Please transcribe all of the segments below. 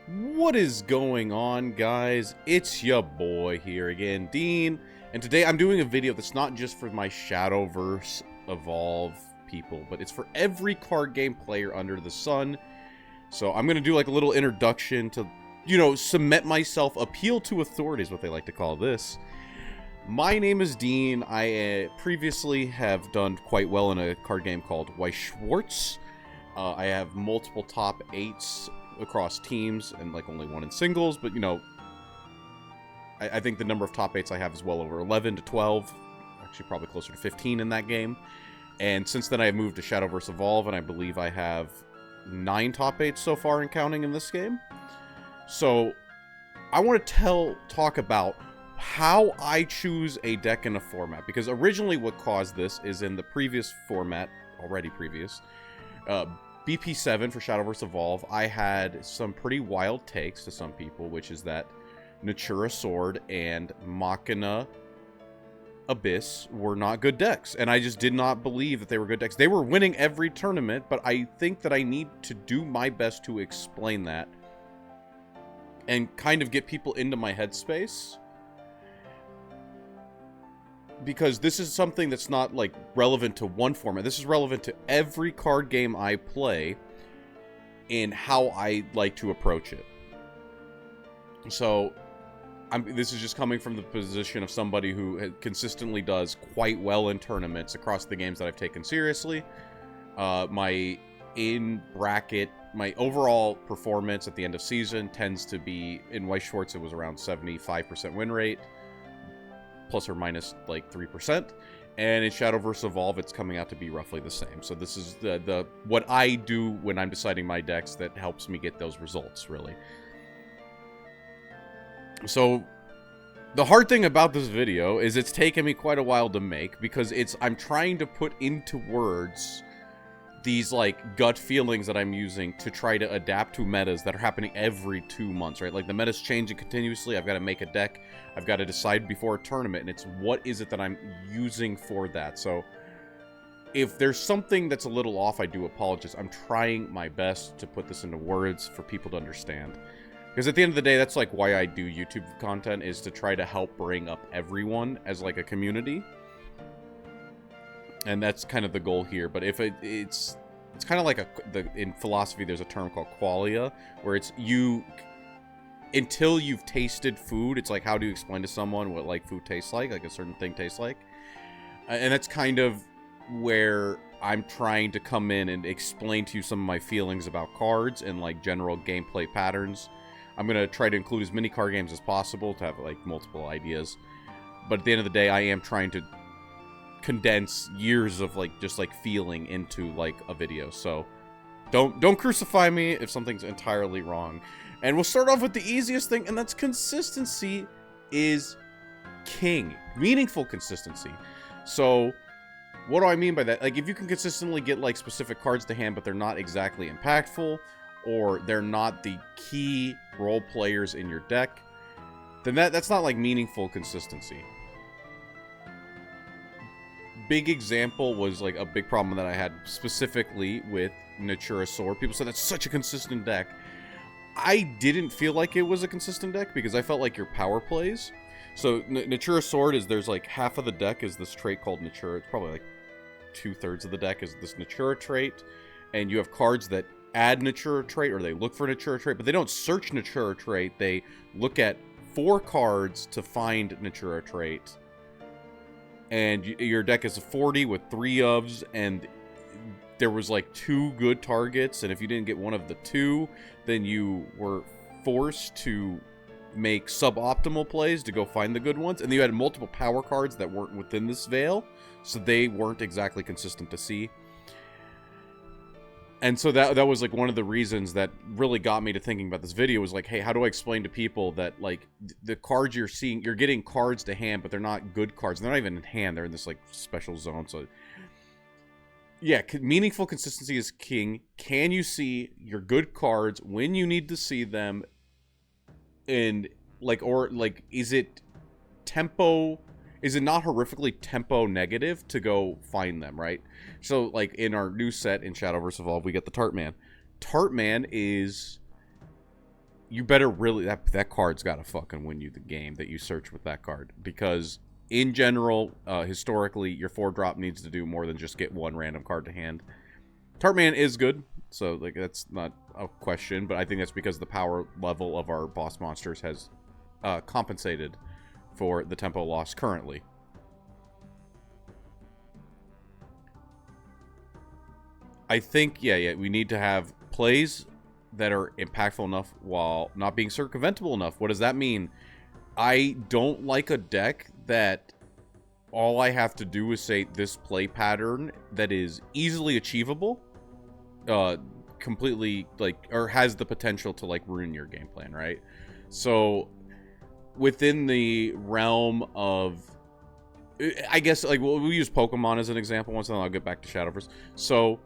What is going on, guys? It's your boy here again, Dean, and today I'm doing a video that's not just for my Shadowverse Evolve people, but it's for every card game player under the sun. So I'm gonna do like a little introduction to, cement myself, appeal to authority is what they like to call this. My name is Dean. I previously have done quite well in a card game called Weiss Schwarz. I have multiple top 8s across teams and like only one in singles, but I think the number of top 8s I have is well over 11 to 12, actually probably closer to 15 in that game. And since then I have moved to Shadowverse Evolve, and I believe I have 9 top 8s so far and counting in this game. So I want to talk about how I choose a deck in a format, because originally what caused this is in the previous format, BP7 for Shadowverse Evolve, I had some pretty wild takes to some people, which is that Natura Sword and Machina Abyss were not good decks, and I just did not believe that they were good decks. They were winning every tournament, but I think that I need to do my best to explain that and kind of get people into my headspace, because this is something that's not like relevant to one format. This is relevant to every card game I play and how I like to approach it. So this is just coming from the position of somebody who consistently does quite well in tournaments across the games that I've taken seriously. My overall performance at the end of season tends to be, in Weiss Schwarz it was around 75% win rate, plus or minus like 3%, and in Shadowverse Evolve it's coming out to be roughly the same. So this is the what I do when I'm deciding my decks that helps me get those results, really. So the hard thing about this video is it's taken me quite a while to make, because I'm trying to put into words these like gut feelings that I'm using to try to adapt to metas that are happening every 2 months, right? Like the meta's changing continuously. I've got to make a deck. I've got to decide before a tournament, and it's what is it that I'm using for that. So if there's something that's a little off, I do apologize. I'm trying my best to put this into words for people to understand, because at the end of the day, that's like why I do YouTube content, is to try to help bring up everyone as like a community. And that's kind of the goal here. But if it's kind of like in philosophy, there's a term called qualia, where it's until you've tasted food, it's like, how do you explain to someone what like food tastes like a certain thing tastes like? And that's kind of where I'm trying to come in and explain to you some of my feelings about cards and like general gameplay patterns. I'm going to try to include as many card games as possible to have like multiple ideas. But at the end of the day, I am trying to condense years of like just like feeling into like a video. So don't crucify me if something's entirely wrong. And we'll start off with the easiest thing, and that's consistency is king. Meaningful consistency. So what do I mean by that? Like, if you can consistently get like specific cards to hand, but they're not exactly impactful, or they're not the key role players in your deck, then that's not like meaningful consistency. Big example was like a big problem that I had specifically with Natura Sword. People said that's such a consistent deck. I didn't feel like it was a consistent deck, because I felt like your power plays. So Natura Sword is, there's like half of the deck is this trait called Natura. It's probably like 2/3 of the deck is this Natura trait, and you have cards that add Natura trait, or they look for Natura trait, but they don't search Natura trait. They look at 4 cards to find Natura trait. And your deck is a 40 with 3 ofs, and there was like 2 good targets, and if you didn't get one of the 2, then you were forced to make suboptimal plays to go find the good ones. And you had multiple power cards that weren't within this veil, so they weren't exactly consistent to see. And so that was like one of the reasons that really got me to thinking about this video, was like, hey, how do I explain to people that like the cards you're seeing, you're getting cards to hand, but they're not good cards. They're not even in hand. They're in this like special zone. So yeah, meaningful consistency is king. Can you see your good cards when you need to see them? And like, or like, is it tempo? Is it not horrifically tempo negative to go find them, right? So, like, in our new set in Shadowverse Evolve, we get the Tartman. Tartman is you better really, that card's got to fucking win you the game that you search with that card, because in general, historically, your 4-drop needs to do more than just get one random card to hand. Tartman is good, so like that's not a question, but I think that's because the power level of our boss monsters has compensated for the tempo loss currently. I think, yeah, we need to have plays that are impactful enough while not being circumventable enough. What does that mean? I don't like a deck that all I have to do is say this play pattern that is easily achievable, completely, like, or has the potential to, like, ruin your game plan, right? So, within the realm of, I guess, like, we'll use Pokemon as an example once, and then I'll get back to Shadowverse. So,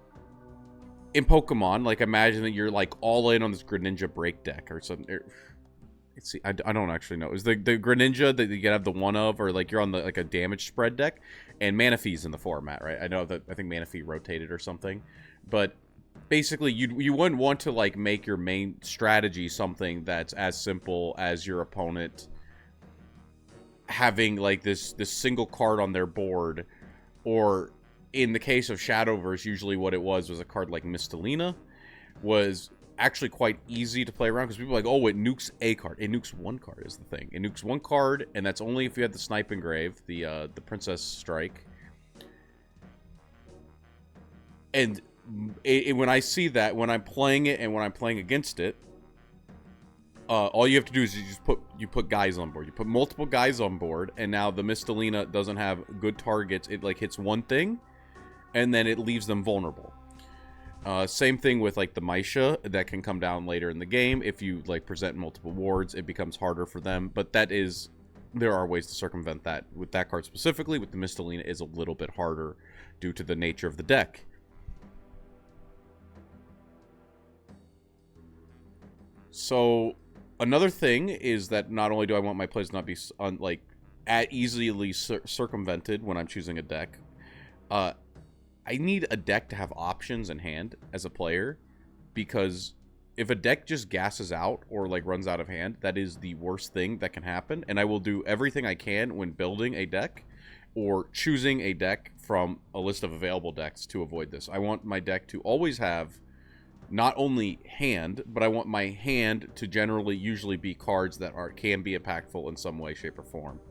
in Pokemon, like, imagine that you're, like, all in on this Greninja break deck or something. See, I don't actually know. Is the Greninja that you have the one of, or, like, you're on the, like, a damage spread deck, and Manaphy's in the format, right? I know that, I think Manaphy rotated or something, but basically, you wouldn't want to, like, make your main strategy something that's as simple as your opponent having, like, this single card on their board, or in the case of Shadowverse, usually what it was a card like Mistalina was actually quite easy to play around, because people are like, oh, it nukes a card. It nukes one card is the thing. It nukes one card, and that's only if you had the Snipe Engrave, the Princess Strike. And when I see that, when I'm playing it and when I'm playing against it, all you have to do is you put guys on board. You put multiple guys on board, and now the Mistalina doesn't have good targets. It, like, hits one thing, and then it leaves them vulnerable. Same thing with, like, the Maisha that can come down later in the game. If you, like, present multiple wards, it becomes harder for them. But there are ways to circumvent that. With that card specifically, with the Mistalina, is a little bit harder due to the nature of the deck. So, another thing is that not only do I want my plays not be easily circumvented when I'm choosing a deck, I need a deck to have options in hand as a player, because if a deck just gasses out or, like, runs out of hand, that is the worst thing that can happen, and I will do everything I can when building a deck or choosing a deck from a list of available decks to avoid this. I want my deck to always have not only hand, but I want my hand to usually be cards that can be impactful in some way, shape, or form.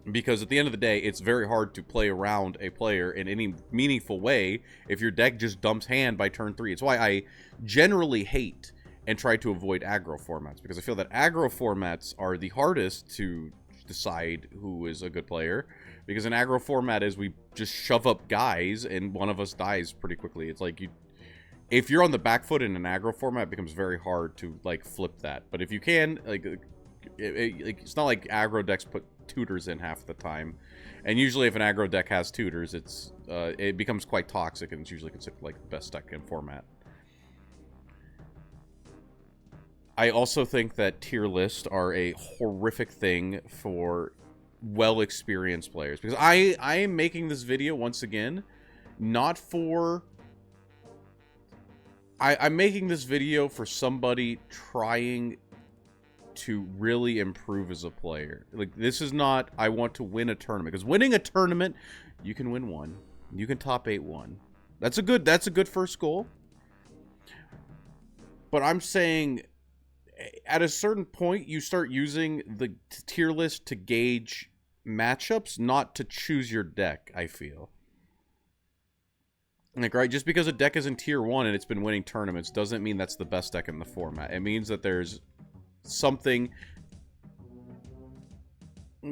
Because at the end of the day, it's very hard to play around a player in any meaningful way if your deck just dumps hand by turn 3. It's why I generally hate and try to avoid aggro formats, because I feel that aggro formats are the hardest to decide who is a good player. Because an aggro format is we just shove up guys and one of us dies pretty quickly. It's like if you're on the back foot in an aggro format, it becomes very hard to, like, flip that. But if you can, like, it's not like aggro decks put tutors in half the time, and usually if an aggro deck has tutors, it becomes quite toxic, and it's usually considered, like, the best deck in format. I also think that tier lists are a horrific thing for well-experienced players, because I am making this video once again not for I'm making this video for somebody trying to really improve as a player. Like, this is not, I want to win a tournament. Because winning a tournament, you can win one. You can top 8-1. That's a good first goal. But I'm saying, at a certain point, you start using the tier list to gauge matchups, not to choose your deck, I feel. Like, right, just because a deck is in tier 1 and it's been winning tournaments doesn't mean that's the best deck in the format. It means that there's something.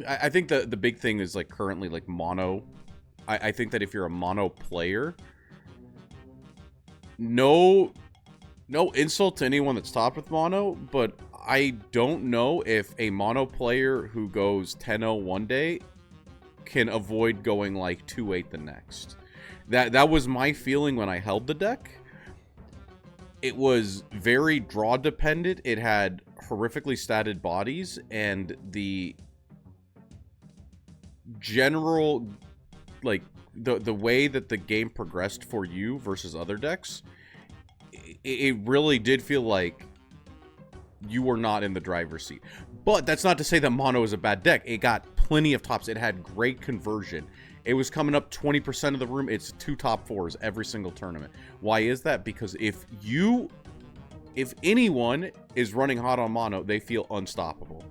I think the big thing is, like, currently, like, mono. I think that if you're a mono player, no insult to anyone that's topped with mono, but I don't know if a mono player who goes 10-0 one day can avoid going, like, 2-8 the next. That was my feeling when I held the deck. It was very draw dependent. It had horrifically statted bodies, and the general, like, the way that the game progressed for you versus other decks, it really did feel like you are not in the driver's seat. But that's not to say that mono is a bad deck. It got plenty of tops. It had great conversion. It was coming up 20% of the room. It's 2 top 4s every single tournament. Why is that? Because if anyone is running hot on mono, they feel unstoppable.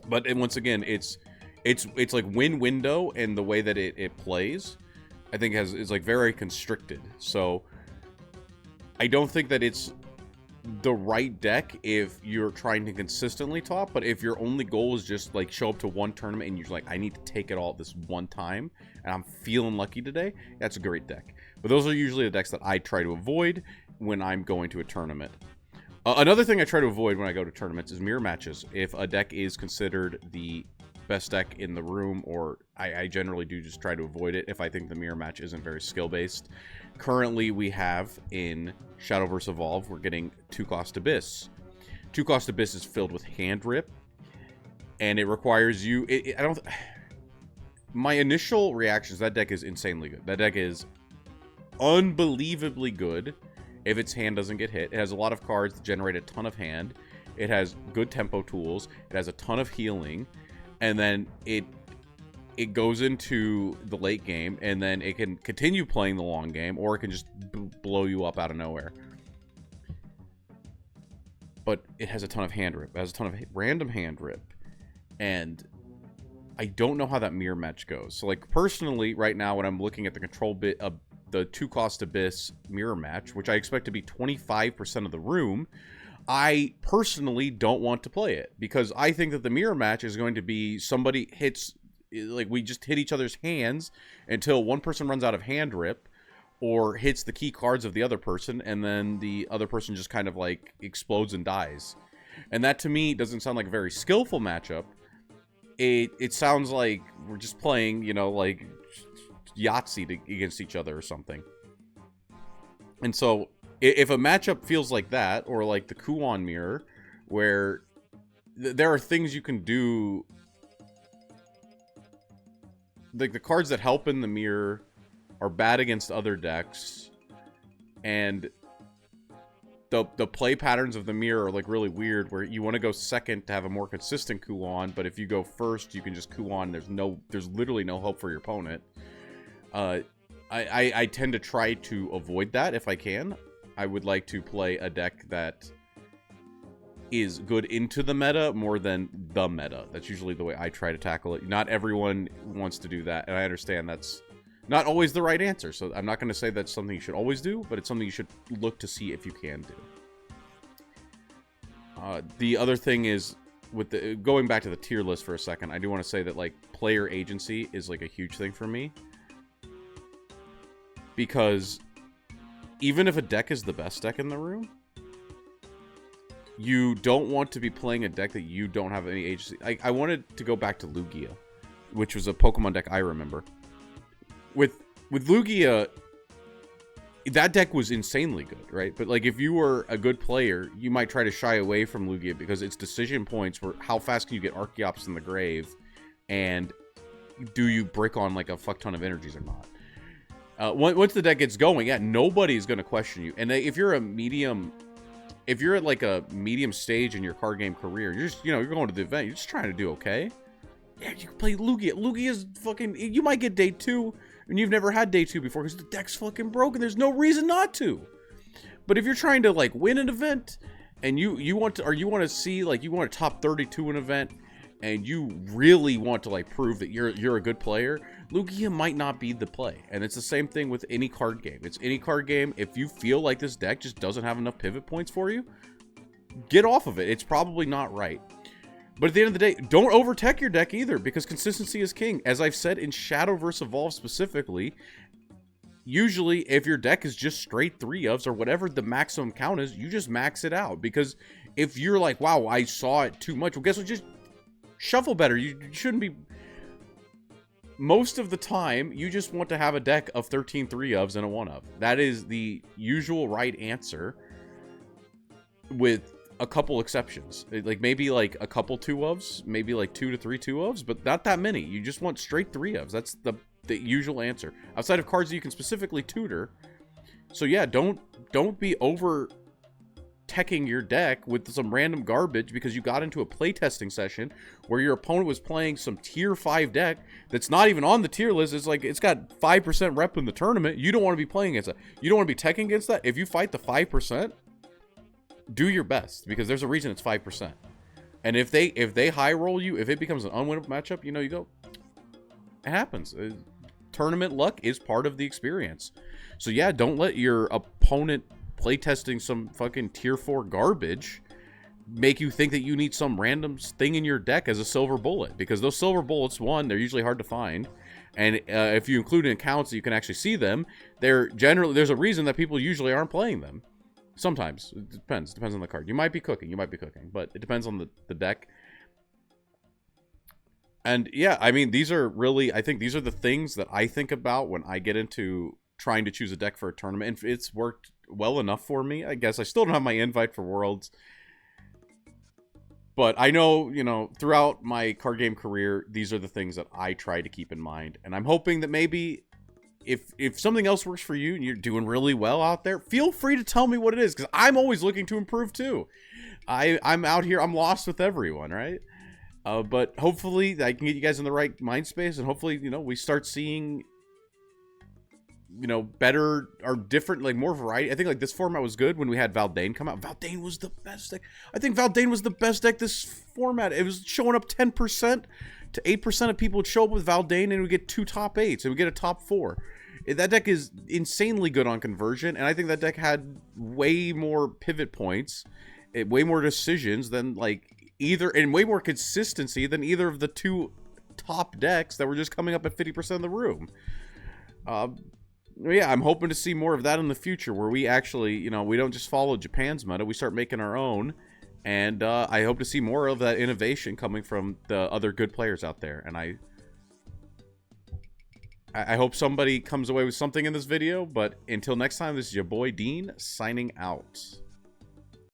But and once again, it's like win window, and the way that it plays, I think is like very constricted. So I don't think that it's the right deck if you're trying to consistently top. But if your only goal is just like show up to one tournament and you're like, I need to take it all this one time and I'm feeling lucky today, that's a great deck. But those are usually the decks that I try to avoid when I'm going to a tournament. Another thing I try to avoid when I go to tournaments is mirror matches. If a deck is considered the best deck in the room, or I generally do just try to avoid it if I think the mirror match isn't very skill-based. Currently, we have in Shadowverse Evolve, we're getting 2-cost Abyss. 2-cost Abyss is filled with hand rip, and it requires you... My initial reaction is that deck is insanely good. That deck is unbelievably good if its hand doesn't get hit. It has a lot of cards that generate a ton of hand. It has good tempo tools. It has a ton of healing. And then it goes into the late game, and then it can continue playing the long game, or it can just blow you up out of nowhere. But it has a ton of hand rip. It has a ton of random hand rip. And I don't know how that mirror match goes. So, like, personally, right now, when I'm looking at the control bit of the 2-cost Abyss mirror match, which I expect to be 25% of the room, I personally don't want to play it, because I think that the mirror match is going to be somebody hits, like, we just hit each other's hands until one person runs out of hand rip or hits the key cards of the other person, and then the other person just kind of like explodes and dies. And that to me doesn't sound like a very skillful matchup. It sounds like we're just playing, you know, like Yahtzee against each other or something. And so if a matchup feels like that, or like the Kuon mirror, where there are things you can do, like the cards that help in the mirror are bad against other decks, and the play patterns of the mirror are like really weird, where you want to go second to have a more consistent Kuon, but if you go first, you can just Kuon. There's literally no hope for your opponent. I tend to try to avoid that if I can. I would like to play a deck that is good into the meta more than the meta. That's usually the way I try to tackle it. Not everyone wants to do that, and I understand that's not always the right answer. So I'm not going to say that's something you should always do, but it's something you should look to see if you can do. The other thing is, with the going back to the tier list for a second, I do want to say that like player agency is like a huge thing for me, because even if a deck is the best deck in the room, you don't want to be playing a deck that you don't have any agency. I wanted to go back to Lugia, which was a Pokemon deck I remember. With Lugia, that deck was insanely good, right? But like, if you were a good player, you might try to shy away from Lugia because its decision points were how fast can you get Archeops in the grave, and do you brick on like a fuck ton of energies or not? Once the deck gets going, yeah, nobody's going to question you. And if you're at like a medium stage in your card game career, you're just, you're going to the event, you're just trying to do okay. Yeah, you can play Lugia. Lugia's fucking, you might get day 2, and you've never had day 2 before because the deck's fucking broken. There's no reason not to. But if you're trying to like win an event, and you want to see, like, you want to top 32 an event, and you really want to like prove that you're a good player, Lugia might not be the play. And it's the same thing with any card game. It's any card game. If you feel like this deck just doesn't have enough pivot points for you, get off of it. It's probably not right. But at the end of the day, don't overtech your deck either, because consistency is king. As I've said in Shadowverse Evolve specifically, usually if your deck is just straight 3-ofs or whatever the maximum count is, you just max it out. Because if you're like, wow, I saw it too much, well, guess what? Just shuffle better. You shouldn't be... Most of the time, you just want to have a deck of 13 3-ofs and a 1-of. That is the usual right answer, with a couple exceptions. Like, maybe like a couple 2-ofs, maybe like 2 to 3 2-ofs, but not that many. You just want straight 3-ofs. That's the usual answer. Outside of cards that you can specifically tutor. So yeah, don't be over teching your deck with some random garbage because you got into a playtesting session where your opponent was playing some tier 5 deck that's not even on the tier list. It's like it's got 5% rep in the tournament. You don't want to be playing against that. You don't want to be teching against that. If you fight the 5%, do your best, because there's a reason it's 5%. And if they high roll you, if it becomes an unwinnable matchup, you know, you go, it happens. Tournament luck is part of the experience. So yeah, don't let your opponent playtesting some fucking tier 4 garbage make you think that you need some random thing in your deck as a silver bullet, because those silver bullets, one, they're usually hard to find, and if you include in accounts that you can actually see them, there's a reason that people usually aren't playing them. Sometimes it depends on the card. You might be cooking, but it depends on the deck. And yeah, I mean, these are really, I think these are the things that I think about when I get into trying to choose a deck for a tournament. And it's worked well enough for me, I guess. I still don't have my invite for Worlds, but I know, you know, throughout my card game career, these are the things that I try to keep in mind. And I'm hoping that maybe if something else works for you and you're doing really well out there, feel free to tell me what it is, because I'm always looking to improve too. I'm out here, I'm lost with everyone, right? But hopefully I can get you guys in the right mind space, and hopefully, you know, we start seeing, you know, better or different, like more variety. I think like this format was good when we had Valdane come out. Valdane was the best deck. I think Valdane was the best deck this format. It was showing up 10% to 8% of people would show up with Valdane, and we get 2 top 8s, and we get a top 4. That deck is insanely good on conversion, and I think that deck had way more pivot points, way more decisions than like either, and way more consistency than either of the 2 top decks that were just coming up at 50% of the room. Yeah, I'm hoping to see more of that in the future, where we actually, you know, we don't just follow Japan's meta, we start making our own. And I hope to see more of that innovation coming from the other good players out there. And I hope somebody comes away with something in this video. But until next time, this is your boy Dean signing out.